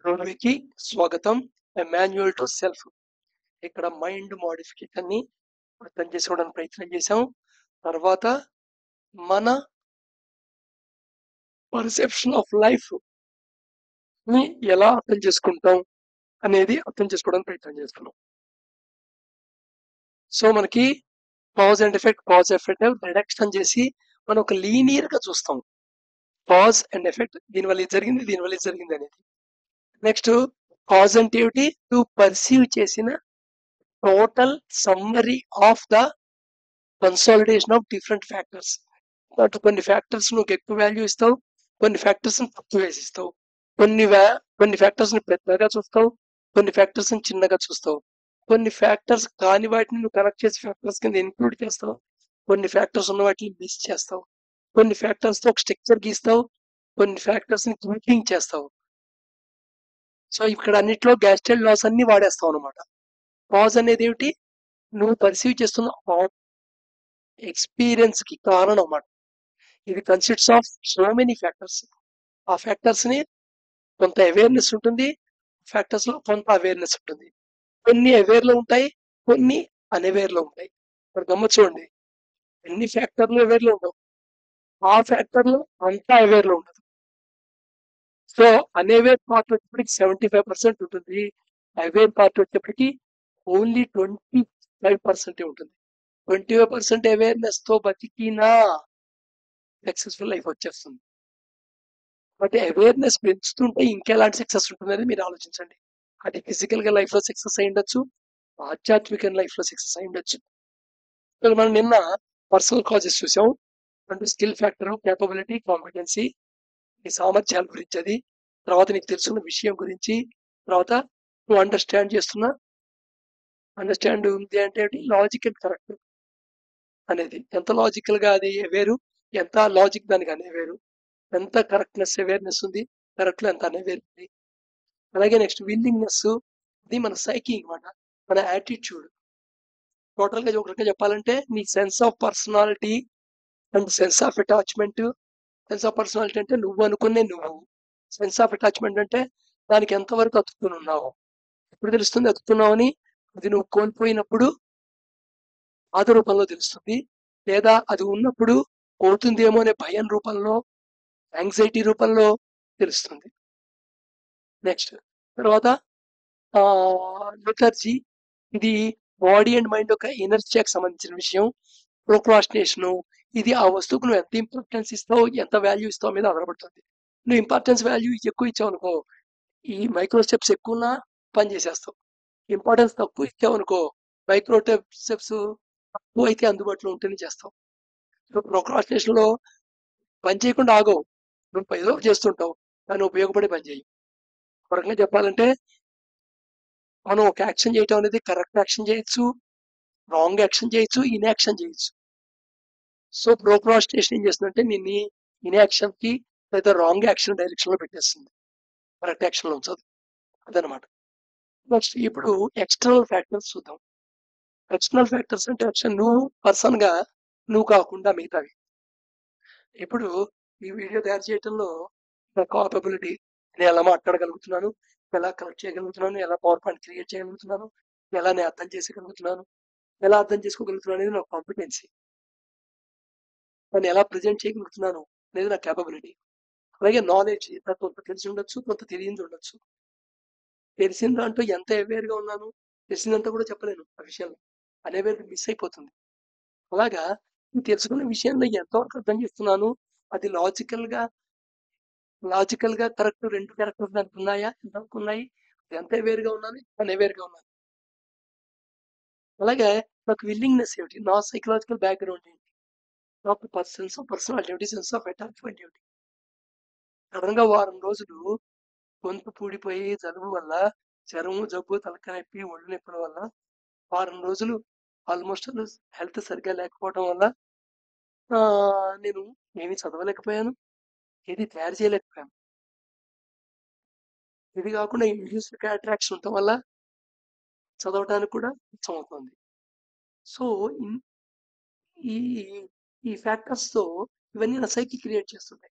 రోజుకి స్వాగతం. Manual to self. ఇక్కడ మైండ్ మోడిఫికేషన్ ని అర్థం చేసుకోవడానికి ప్రయత్నం చేశాం. తర్వాత మన పర్సెప్షన్ ఆఫ్ లైఫ్ ని ఎలా అర్థం చేసుకుంటాం అనేది అర్థం చేసుకోవడానికి ప్రయత్నం చేస్తున్నాం. సో మనకి కాజ్ అండ్ ఎఫెక్ట్ రిడక్షన్ చేసి మనం ఒక లీనియర్ గా చూస్తాం. కాజ్ అండ్ ఎఫెక్ట్, దీనివల్ల ఇది జరిగింది అనేది. నెక్స్ట్ కాజంటివిటీ టు పర్సీవ్ చేసిన total summary of the consolidation of different factors. అటు కొన్ని ఫ్యాక్టర్స్ నువ్వు ఎక్కువ వాల్యూ ఇస్తావు, కొన్ని ఫ్యాక్టర్స్ తక్కువ వేసి ఇస్తావు, కొన్ని ఫ్యాక్టర్స్ ని పెద్దగా చూస్తావు, కొన్ని ఫ్యాక్టర్స్ ని చిన్నగా చూస్తావు, కొన్ని ఫ్యాక్టర్స్ కాని వాటిని నువ్వు కనెక్ట్ చేసి ఫ్యాక్టర్స్ కింద ఇన్క్లూడ్ చేస్తావు, కొన్ని ఫ్యాక్టర్స్ ఉన్న వాటిని మిస్ చేస్తావు, కొన్ని ఫ్యాక్టర్స్ తో ఒక స్ట్రక్చర్ గీస్తావు, కొన్ని ఫ్యాక్టర్స్ ని గ్రూపింగ్ చేస్తావు. సో ఇక్కడ అన్నిట్లో గ్యాస్ట్రైల్ లాస్ అన్ని వాడేస్తావు అనమాట. కాజ్ అనేది ఏమిటి? నువ్వు పర్సీవ్ చేస్తున్న ఎక్స్పీరియన్స్ కి కారణం అన్నమాట. ఇది consists of so many factors. ఆ ఫ్యాక్టర్స్ ని కొంత అవేర్నెస్ ఉంటుంది, ఫ్యాక్టర్స్ లో కొంత అవేర్నెస్ ఉంటుంది. కొన్ని అవేర్ లో ఉంటాయి, కొన్ని అన్అవేర్ లో ఉంటాయి. ఇప్పుడు గమ్మత్ చూడండి, ఎన్ని ఫ్యాక్టర్లు అవేర్ లో ఉండవు, ఆ ఫ్యాక్టర్ లో అంతా అవేర్ లో ఉండదు. సో అన్అవేర్ పార్ట్ వచ్చేప్పటికి 75% ఉంటుంది, అవేర్ పార్ట్ వచ్చేప్పటికి ఓన్లీ 25% ఉంటుంది. 25% అవేర్నెస్ తో బతికినా సక్సెస్ఫుల్ లైఫ్ వచ్చేస్తుంది. బట్ అవేర్నెస్ పెంచుతుంటే ఇంకెలాంటి సక్సెస్ ఉంటుందని మీరు ఆలోచించండి. అది ఫిజికల్ గా లైఫ్ లో సక్సెస్ అయి ఉండొచ్చు, ఆధ్యాత్మిక లైఫ్ లో సక్సెస్ అయి ఉండొచ్చు. మనం నిన్న పర్సనల్ కాజెస్ చూసాం, అంటే స్కిల్ ఫ్యాక్టర్, కేపబిలిటీ, కాంపిటెన్సీ, నీ సామర్థ్యాల గురించి, అది తర్వాత నీకు తెలుసున్న విషయం గురించి, తర్వాత నువ్వు అండర్స్టాండ్ ఉంది అంటే లాజిక్ అండ్ కరెక్ట్ అనేది. ఎంత లాజికల్ గా అది వేరు, ఎంత లాజిక్ దానికి అనే వేరు, ఎంత కరెక్ట్నెస్ అవేర్నెస్ ఉంది, కరెక్ట్ లో ఎంత అనే వేరు ఉంది. అలాగే నెక్స్ట్ విల్లింగ్నెస్, ఇది మన సైకింగ్ అన్నమాట, మన యాటిట్యూడ్. టోటల్ గా ఒక రకంగా చెప్పాలంటే నీ sense of personality and sense of attachment. Sense of personality అంటే నువ్వు అనుకునే నువ్వు, సెన్స్ ఆఫ్ అటాచ్మెంట్ అంటే దానికి ఎంతవరకు అతుక్కుని ఉన్నావు. ఎప్పుడు తెలుస్తుంది అతుక్కున్నావు అని? అది నువ్వు కోల్పోయినప్పుడు బాధ రూపంలో తెలుస్తుంది, లేదా అది ఉన్నప్పుడు పోతుందేమో అనే భయం రూపంలో, యాంగ్జైటీ రూపంలో తెలుస్తుంది. నెక్స్ట్ తర్వాత లిథర్జీ, ఇది బాడీ అండ్ మైండ్ యొక్క ఎనర్జీకి సంబంధించిన విషయం. ప్రోక్రాస్టినేషన్, ఇది ఆ వస్తువుకు నువ్వు ఎంత ఇంపార్టెన్స్ ఇస్తావు, ఎంత వాల్యూ ఇస్తావు మీద ఆధారపడుతుంది. నువ్వు ఇంపార్టెన్స్ వాల్యూ ఎక్కువ ఇచ్చావు అనుకో, ఈ మైక్రో స్టెప్స్ ఎక్కువ పని చేసేస్తావు. ఇంపార్టెన్స్ తక్కువ ఇచ్చావు అనుకో, మైక్రో స్టెప్స్ తక్కువ అయితే అందుబాటులో ఉంటేనే చేస్తావు. ప్రోక్రాస్టినేషన్ లో పని చేయకుండా ఆగవు, నువ్వు ఏదో చేస్తుంటావు కానీ ఉపయోగపడే పని చేయి. ఒక రకంగా చెప్పాలంటే మనం ఒక యాక్షన్ చేయటం అనేది కరెక్ట్ యాక్షన్ చేయొచ్చు, రాంగ్ యాక్షన్ చేయొచ్చు, ఇన్యాక్షన్ చేయొచ్చు. సో ప్రోక్రాస్టినేషన్ ఏం చేస్తుందంటే నిన్ను ఇన్యాక్షన్ కి లేదా రాంగ్ యాక్షన్ డైరెక్షన్ లో పెట్టేస్తుంది, కరెక్ట్ యాక్షన్ లో ఉంచదు. అదనమాట. నెక్స్ట్ ఇప్పుడు ఎక్స్టర్నల్ ఫ్యాక్టర్స్ చూద్దాం. ఎక్స్టర్నల్ ఫ్యాక్టర్స్ అంటే నువ్వు పర్సన్ గా నువ్వు కాకుండా మిగతావి. ఇప్పుడు ఈ వీడియో తయారు చేయడంలో నా కాపబిలిటీ, నేను ఎలా మాట్లాడగలుగుతున్నాను, ఎలా కనెక్ట్ చేయగలుగుతున్నాను, ఎలా పవర్ పాయింట్ క్రియేట్ చేయగలుగుతున్నాను, ఎలా నేను అర్థం చేసుకోగలుగుతున్నాను అనేది నా కాంపిటెన్సీ. దాన్ని ఎలా ప్రజెంట్ చేయగలుగుతున్నాను అనేది నా కేపబిలిటీ. అలాగే నాలెడ్జ్, నాకు కొంత తెలిసి ఉండొచ్చు, కొంత తెలియదు ఉండొచ్చు. తెలిసిన దాంట్లో ఎంత అవేర్ గా ఉన్నాను, తెలిసినంత కూడా చెప్పలేను ఆ విషయంలో, అనేవేర్ మిస్ అయిపోతుంది. అలాగా తెలుసుకున్న విషయంలో ఎంతవరకు అర్థం చేస్తున్నాను, అది లాజికల్ గా కరెక్ట్, రెండు క్యారెక్టర్స్ దానికి ఉన్నాయా, ఎంతవరకు ఉన్నాయి, ఎంత అవేర్ గా ఉన్నాను, అన్అవేర్ గా ఉన్నాను. అలాగే నాకు విల్లింగ్నెస్ ఏమిటి, నా సైకలాజికల్ బ్యాక్గ్రౌండ్ ఏంటి, నాకు సెన్స్ ఆఫ్ పర్సనాలిటీ ఏమిటి, సెన్స్ ఆఫ్ అటాచ్మెంట్ ఏమిటి. సడన్గా వారం రోజులు గొంతు పూడిపోయి జలుబు వల్ల, జ్వరము, జబ్బు, తలకాయ నొప్పి, ఒళ్ళు నొప్పుల వల్ల వారం రోజులు ఆల్మోస్ట్ హెల్త్ సరిగ్గా లేకపోవడం వల్ల నేను ఏమీ చదవలేకపోయాను, ఏది తయారు చేయలేకపోయాను. ఇది కాకుండా ఇండ్యూస్డ్ అట్రాక్షన్ ఉండటం వల్ల చదవడానికి కూడా ఇష్టం అవుతుంది. సో ఈ ఈ ఫ్యాక్టర్స్ తో ఇవన్నీ నా సైకి క్రియేట్ చేస్తుంటాయి.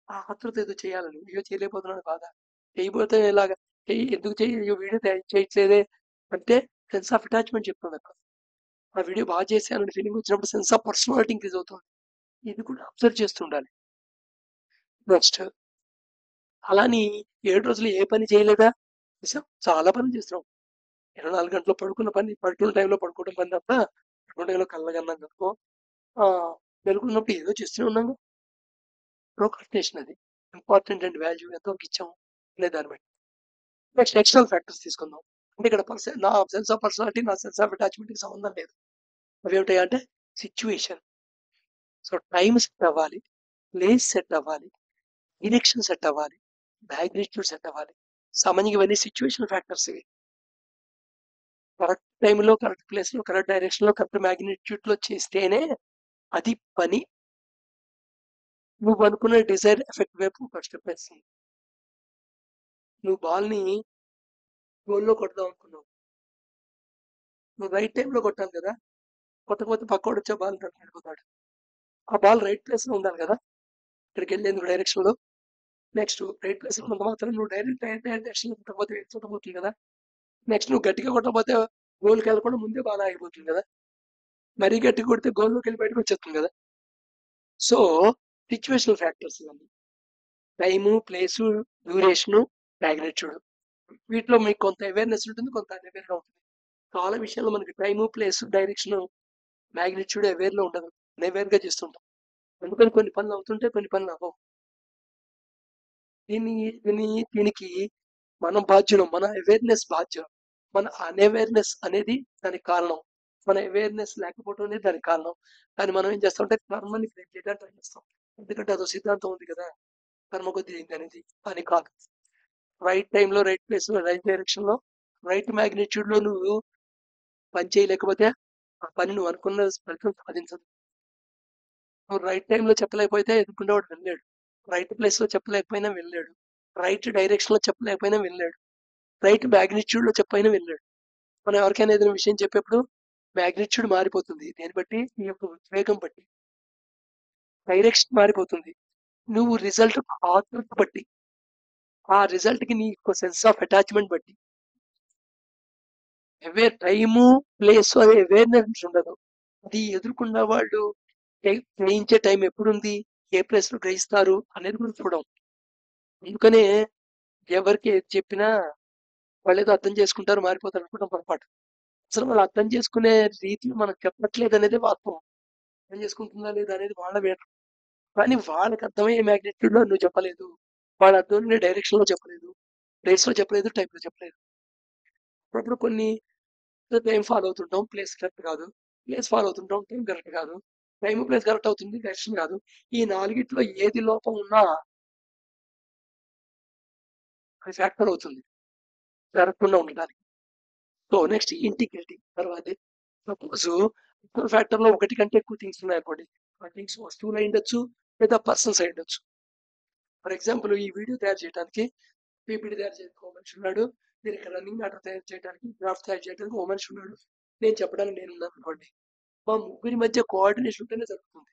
ఆ ఆతృత ఏదో చేయాలని, అయ్యో చేయలేకపోతున్నాను బాధ, చేయబోతే ఎలాగా, ఎందుకు వీడియో చేయట్లేదే అంటే సెన్స్ ఆఫ్ అటాచ్మెంట్ చెప్తుంది అక్కడ. ఆ వీడియో బాగా చేశానని ఫీలింగ్ వచ్చినప్పుడు సెన్స్ ఆఫ్ పర్సనాలిటీ ఇంక్రీజ్ అవుతుంది. ఇది కూడా అబ్జర్వ్ చేస్తుండాలి. నెక్స్ట్ అలాని 7 రోజులు ఏ పని చేయలేదా? చేసాం. చాలా పనులు చేస్తున్నాం. 24 గంటలు పడుకున్న టైంలో పడుకోవడం పని తప్ప పడుకున్న టైంలో కళ్ళకన్నాం అనుకో మెలుకున్నప్పుడు ఏదో చేస్తూనే ఉన్నాము. ప్రోక్రాస్టినేషన్ అది. ఇంపార్టెంట్ అండ్ వాల్యూ ఎంతవరకు ఇచ్చాము అనే దాన్ని బట్టి. నెక్స్ట్ ఎక్స్టర్నల్ ఫ్యాక్టర్స్ తీసుకుందాం. అంటే ఇక్కడ నా సెన్స్ ఆఫ్ పర్సనాలిటీ, నా సెన్స్ ఆఫ్ అటాచ్మెంట్కి సంబంధం లేదు. అవి ఏమిటాయి అంటే సిచ్యువేషన్. సో టైం సెట్ అవ్వాలి, ప్లేస్ సెట్ అవ్వాలి, డైరెక్షన్ సెట్ అవ్వాలి, మ్యాగ్నిట్యూడ్ సెట్ అవ్వాలి. సామాన్యంగా ఇవన్నీ సిచ్యువేషన్ ఫ్యాక్టర్స్ ఇవి. కరెక్ట్ టైంలో, కరెక్ట్ ప్లేస్లో, కరెక్ట్ డైరెక్షన్లో, కరెక్ట్ మ్యాగ్నిట్యూడ్లో చేస్తేనే అది పని నువ్వు అనుకున్న డిజైర్ ఎఫెక్ట్ వైపు ఒక స్టెప్ వేస్తుంది. నువ్వు బాల్ని గోల్లో కొడదాం అనుకున్నావు, నువ్వు రైట్ టైంలో కొట్టాలి కదా. కొట్టకపోతే పక్కోడు వచ్చే బాల్ వెళ్ళిపోతాడు. ఆ బాల్ రైట్ ప్లేస్లో ఉండాలి కదా ఇక్కడికి వెళ్ళేందుకు డైరెక్షన్లో. నెక్స్ట్ రైట్ ప్లేస్లో ఉన్నంత మాత్రం నువ్వు డైరెక్ట్ డైరెక్షన్లో కొట్టకపోతే వెళ్ళిపోతుంది కదా. నెక్స్ట్ నువ్వు గట్టిగా కొట్టకపోతే గోల్కి వెళ్ళకుండా ముందే బాల్ ఆగిపోతుంది కదా. మరీ గట్టిగా కొడితే గోల్లోకి వెళ్ళి బయటకు వచ్చేస్తుంది కదా. సో సిచ్యువేషనల్ ఫ్యాక్టర్స్ ఇవన్నీ. Time, place, duration, magnitude. వీటిలో మీకు కొంత అవేర్నెస్ ఉంటుంది, కొంత అన్అవేర్గా ఉంటుంది. చాలా విషయాల్లో మనకి టైము, ప్లేసు, డైరెక్షన్, మ్యాగ్నిట్యూడ్ అవేర్లో ఉండదు, అన్అవేర్గా చేస్తుంటాం. అందుకని కొన్ని పనులు అవుతుంటే కొన్ని పనులు అవ్వవు. దీనికి మనం బాధ్యులం, మన అవేర్నెస్ బాధ్యులం. మన అన్అవేర్నెస్ అనేది దానికి కారణం, మన అవేర్నెస్ లేకపోవడం అనేది దానికి కారణం. కానీ మనం ఏం చేస్తామంటే కర్మని బ్రేక్ చేయడానికి ట్రై చేస్తాం. ఎందుకంటే అదో సిద్ధాంతం ఉంది కదా, కర్మ కొద్ది అనేది. అని కాదు. రైట్ టైంలో, రైట్ ప్లేస్లో, రైట్ డైరెక్షన్లో, రైట్ మ్యాగ్నిట్యూడ్లో నువ్వు పని చేయలేకపోతే ఆ పని నువ్వు అనుకున్న ఫలితం సాధించదు. నువ్వు రైట్ టైంలో చెప్పలేకపోతే ఎదుర్కొనేవాడు వెళ్ళాడు, రైట్ ప్లేస్లో చెప్పలేకపోయినా వెళ్ళాడు, రైట్ డైరెక్షన్లో చెప్పలేకపోయినా వెళ్ళాడు, రైట్ మ్యాగ్నిట్యూడ్లో చెప్పైనా వెళ్ళాడు. మనం ఎవరికైనా ఏదైనా విషయం చెప్పేప్పుడు మ్యాగ్నిట్యూడ్ మారిపోతుంది. దేన్ని బట్టి? నీ యొక్క ఉద్వేగం బట్టి. డైరెక్షన్ మారిపోతుంది. నువ్వు రిజల్ట్ ఆతృత బట్టి, ఆ రిజల్ట్కి నీ సెన్స్ ఆఫ్ అటాచ్మెంట్ బట్టి. టైము, ప్లేస్ అనే అవేర్నెస్ ఉండదు. అది ఎదుర్కొన్న వాళ్ళు గ్రహించే టైం ఎప్పుడుంది, ఏ ప్లేస్ లో గ్రహిస్తారు అనేది కూడా చూడం. అందుకనే ఎవరికి ఏది చెప్పినా వాళ్ళు ఏదో అర్థం చేసుకుంటారు, మారిపోతారు అనుకోవడం పొరపాటు. అసలు వాళ్ళు అర్థం చేసుకునే రీతిలో మనకు చెప్పట్లేదు అనేది వాస్తవం. అర్థం చేసుకుంటుందా లేదా అనేది వాళ్ళ వేరు. కానీ వాళ్ళకి అర్థమయ్యే మ్యాగ్నిట్యూడ్ లో నువ్వు చెప్పలేదు, వాళ్ళ అర్థం డైరెక్షన్ లో చెప్పలేదు, ప్లేస్ లో చెప్పలేదు, టైప్ లో చెప్పలేదు. అప్పుడప్పుడు కొన్ని టైం ఫాలో అవుతుంటాం, ప్లేస్ కరెక్ట్ కాదు. ప్లేస్ ఫాలో అవుతుంటాం, టైం కరెక్ట్ కాదు. టైం, ప్లేస్ కరెక్ట్ అవుతుంది, డైరెక్షన్ కాదు. ఈ నాలుగిట్లో ఏది లోపం ఉన్నా అది ఫ్యాక్టర్ అవుతుంది జరగకుండా ఉండడానికి. So next integrity. తర్వాత సపోజ్ ఫ్యాక్టర్ లో ఒకటి కంటే ఎక్కువ థింగ్స్ ఉన్నాయి అనుకోండి. ఆ థింగ్స్ వస్తువులు అయి ఉండొచ్చు, లేదా పర్సన్స్ అయి ఉండొచ్చు. ఫర్ ఎగ్జాంపుల్ ఈ వీడియో తయారు చేయడానికి పీపీటీ తయారు చేయడానికి ఒక మనిషి ఉన్నాడు, దీనికి రన్నింగ్ మ్యాటర్ తయారు చేయడానికి, గ్రాఫ్ తయారు చేయడానికి ఒక మనిషి ఉన్నాడు, నేను చెప్పడానికి నేను ఉన్నాను అనుకోండి. మా ముగ్గురి మధ్య కోఆర్డినేషన్ ఉంటేనే జరుగుతుంది.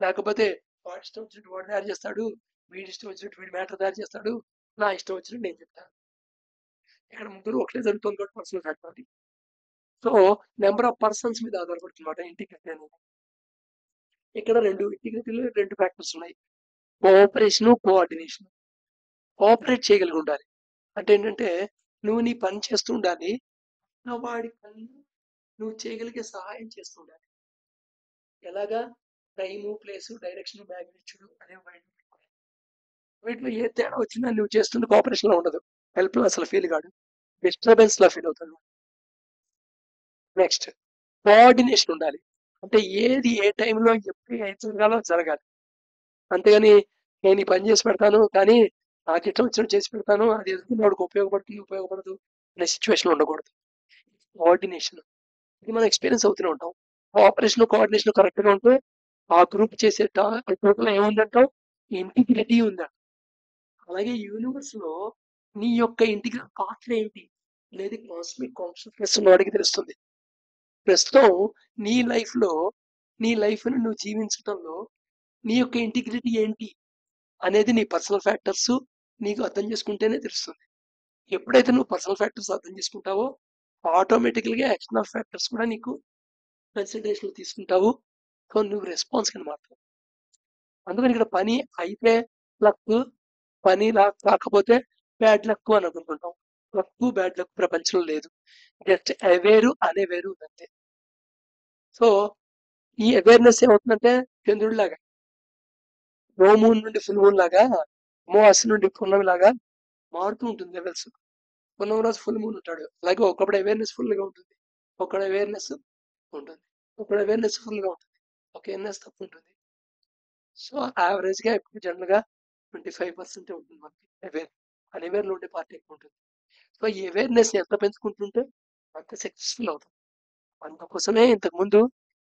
లేకపోతే వాడి ఇష్టం వచ్చినట్టు వాడు తయారు చేస్తాడు, వీడి ఇష్టం వచ్చినట్టు వీడి మ్యాటర్ తయారు చేస్తాడు, నా ఇష్టం వచ్చినట్టు నేను చెప్తాను. ఇక్కడ ముగ్గురు ఒకటే జరుగుతుంది కాబట్టి పర్సనల్ ఫ్యాక్టర్ అది. సో నెంబర్ ఆఫ్ పర్సన్స్ మీద ఆధారపడుతుంది అన్నమాట ఇంటిగ్రిటీ అనేది. ఇక్కడ ఇంటిగ్రిటీలో రెండు ఫ్యాక్టర్స్ ఉన్నాయి, కోఆపరేషన్, కోఆర్డినేషన్. కోఆపరేట్ చేయగలిగి ఉండాలి అంటే ఏంటంటే నువ్వు నీ పని చేస్తూ ఉండాలి, వాడి పని నువ్వు చేయగలిగే సహాయం చేస్తూ ఉండాలి. ఎలాగా? టైము, ప్లేసు, డైరెక్షన్, మ్యాగ్నిట్యూడ్ అనే వీటిలో ఏ తేడా వచ్చినా నువ్వు చేస్తుంది కోఆపరేషన్ లో ఉండదు, హెల్ప్ లో అసలు ఫీల్ కాదు, డిస్టర్బెన్స్ లో ఫీల్ అవుతాడు. నెక్స్ట్ కోఆర్డినేషన్ ఉండాలి. అంటే ఏది ఏ టైంలో ఎప్పుడు ఏం జరగాలో జరగాలి. అంతేగాని నేను ఈ పని చేసి పెడతాను కానీ నాకు ఇష్టం వచ్చినట్టు చేసి పెడతాను, అది ఎదుగుతున్నవాడికి ఉపయోగపడుతుంది ఉపయోగపడదు అనే సిచ్యువేషన్ ఉండకూడదు. కోఆర్డినేషన్ ఇది మనం ఎక్స్పీరియన్స్ అవుతూనే ఉంటాం. కోఆపరేషన్, కోఆర్డినేషన్ కరెక్ట్ గా ఉంటే ఆ గ్రూప్ చేసే టోటల్ ఏముందంటావు? ఇంటిగ్రిటీ ఉందంట. అలాగే యూనివర్స్ లో నీ యొక్క ఇంటిగ్రల్ పాత్ర ఏంటి అనేది కాస్మిక్ కాన్షియస్నెస్ వాడికి తెలుస్తుంది. ప్రస్తుతం నీ లైఫ్ లో, నీ లైఫ్ ని నువ్వు జీవించడంలో నీ యొక్క ఇంటిగ్రిటీ ఏంటి అనేది నీ పర్సనల్ ఫ్యాక్టర్స్ నీకు అర్థం చేసుకుంటేనే తెలుస్తుంది. ఎప్పుడైతే నువ్వు పర్సనల్ ఫ్యాక్టర్స్ అర్థం చేసుకుంటావో ఆటోమేటికల్గా ఎక్స్టర్నల్ ఫ్యాక్టర్స్ కూడా నీకు కన్సిడరేషన్ తీసుకుంటావు. సో నువ్వు రెస్పాన్స్ కింద మారుతావు. అందుకని ఇక్కడ పని అయితే లక్, పని కాకపోతే బ్యాడ్ లక్ అని అనుకుంటాం. లక్ బ్యాడ్ లక్ ప్రపంచంలో లేదు. జస్ట్ అవేరు అనే వేరు అంతే. సో ఈ అవేర్నెస్ ఏమవుతుందంటే చంద్రుడి లాగా, నో మూన్ నుండి ఫుల్ మూన్ లాగా, అమావాస్య నుండి పున్నమి లాగా మారుతూ ఉంటుంది లెవెల్స్. పున్నమి రోజు ఫుల్ మూన్ ఉంటాడు, అలాగే ఒకప్పుడు అవేర్నెస్ ఫుల్గా ఉంటుంది, ఒకడు అవేర్నెస్ ఉంటుంది, ఒకడు అవేర్నెస్ ఫుల్గా ఉంటుంది, ఒక అవేర్నెస్ తక్కువ ఉంటుంది. సో యావరేజ్గా ఇప్పుడు జనరల్గా 25% ఉంటుంది మనకి అవేర్. అన్అవేర్లో ఉండే పార్టీ ఎక్కువ ఉంటుంది. సో ఈ అవేర్నెస్ ఎంత పెంచుకుంటుంటే అంత సక్సెస్ఫుల్ అవుతుంది. అందుకోసమే ఇంతకుముందు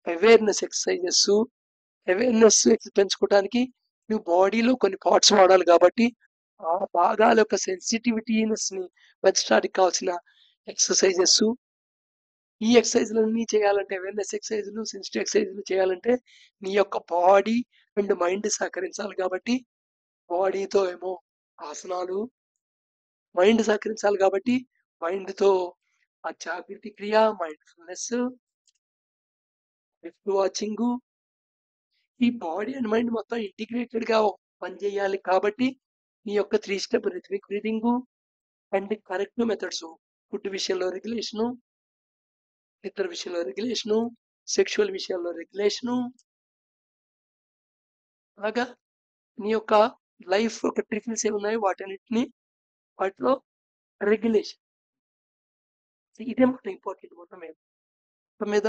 అవేర్నెస్ ఎక్సర్సైజెస్, అవేర్నెస్ పెంచుకోవడానికి నువ్వు బాడీలో కొన్ని పార్ట్స్ వాడాలి కాబట్టి ఆ భాగాల యొక్క సెన్సిటివిటీనెస్ ని పెంచడానికి కావాల్సిన ఎక్సర్సైజెస్. ఈ ఎక్సర్సైజ్లన్నీ చేయాలంటే, అవేర్నెస్ ఎక్సర్సైజ్లు, సెన్సిటివ్ ఎక్సర్సైజ్లు చేయాలంటే నీ యొక్క బాడీ అండ్ మైండ్ సహకరించాలి. కాబట్టి బాడీతో ఏమో ఆసనాలు, మైండ్ సహకరించాలి కాబట్టి మైండ్తో ఆ జాగృతి క్రియ, మైండ్ఫుల్నెస్, లిఫ్ట్ వాచింగ్, ఈ బాడీ అండ్ మైండ్ మొత్తం ఇంటిగ్రేటెడ్ గా పనిచేయాలి. కాబట్టి నీ యొక్క 3 step rhythmic breathing and correct methods, food విషయంలో రెగ్యులేషను, నిద్ర విషయంలో రెగ్యులేషను, సెక్షువల్ విషయాల్లో రెగ్యులేషను, అలాగా నీ యొక్క లైఫ్ యొక్క ట్రిఫిల్స్ ఏమున్నాయో వాటన్నిటిని వాటిలో రెగ్యులేషన్. ఇదే మాట ఇంపార్టెంట్ మొత్తం మీద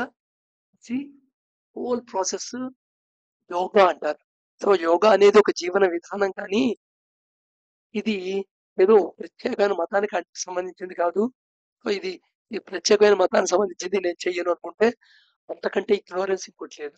హోల్ ప్రాసెస్ యోగా అంటారు. సో యోగా అనేది ఒక జీవన విధానం, కానీ ఇది ఏదో ప్రత్యేకమైన మతానికి సంబంధించింది కాదు. సో ఇది ఈ ప్రత్యేకమైన మతానికి సంబంధించింది నేను చెయ్యను అనుకుంటే అంతకంటే ఇగ్నోరెన్స్ ఇంకోటి లేదు.